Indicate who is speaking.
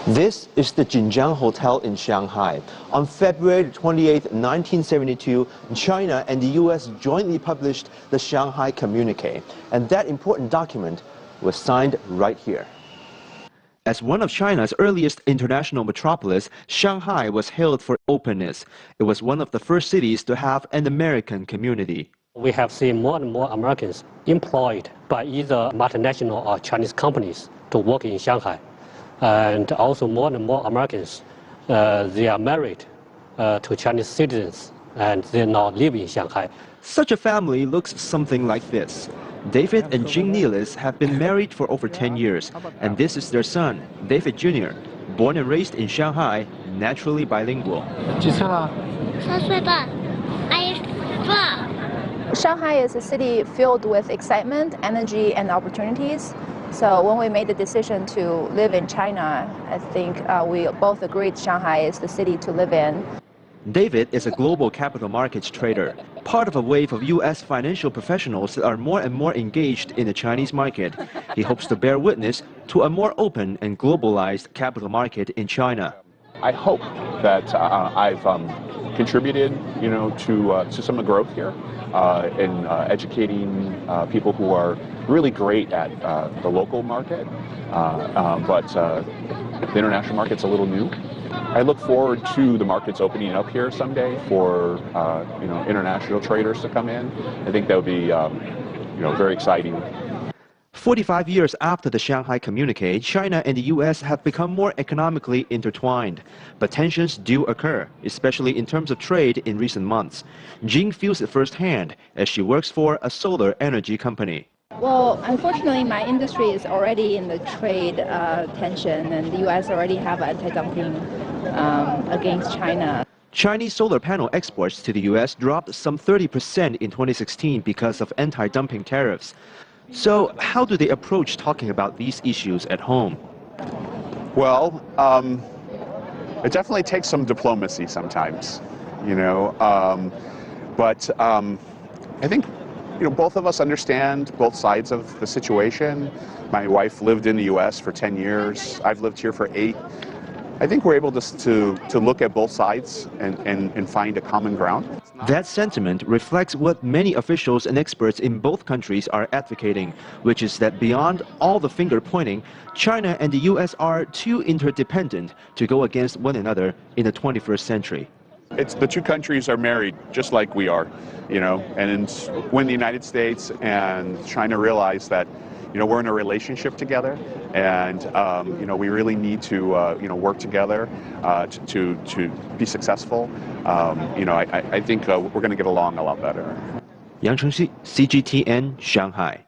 Speaker 1: This is the Jinjiang Hotel in Shanghai. On February 28, 1972, China and the U.S. jointly published the Shanghai Communique, and that important document was signed right here. As one of China's earliest international metropolis, Shanghai was hailed for openness. It was one of the first cities to have an American community.
Speaker 2: We have seen more and more Americans employed by either multinational or Chinese companies to work in Shanghai. And also more and more Americans, they are married to Chinese citizens, and they now live in Shanghai.
Speaker 1: Such a family looks something like this. David and Jean Nealis have been married for over 10 years, and this is their son, David Jr., born and raised in Shanghai, naturally bilingual.
Speaker 3: Shanghai is a city filled with excitement, energy, and opportunities. So when we made the decision to live in China, I think we both agreed Shanghai is the city to live in.
Speaker 1: David is a global capital markets trader, part of a wave of U.S. financial professionals that are more and more engaged in the Chinese market. He hopes to bear witness to a more open and globalized capital market in China.
Speaker 4: I hope that I've contributed, to some of the growth here in educating people who are really great at the local market, but the international market's a little new. I look forward to the markets opening up here someday for international traders to come in. I think that would be very exciting.
Speaker 1: 45 years after the Shanghai Communique, China and the U.S. have become more economically intertwined. But tensions do occur, especially in terms of trade in recent months. Jean feels it firsthand as she works for a solar energy company.
Speaker 3: Well, unfortunately, my industry is already in the trade tension, and the U.S. already have anti-dumping against China.
Speaker 1: Chinese solar panel exports to the U.S. dropped some 30% in 2016 because of anti-dumping tariffs. So how do they approach talking about these issues at home?
Speaker 4: Well, it definitely takes some diplomacy sometimes, but I think both of us understand both sides of the situation. My wife lived in the U.S. for 10 years. I've lived here for 8. I think we're able to look at both sides and find a common ground.
Speaker 1: That sentiment reflects what many officials and experts in both countries are advocating, which is that beyond all the finger pointing, China and the U.S. are too interdependent to go against one another in the 21st century.
Speaker 4: It's the two countries are married just like we are, and when the United States and China realize that we're in a relationship together, and we really need to work together to be successful. I think we're going to get along a lot better.
Speaker 1: Chengxi, CGTN, Shanghai.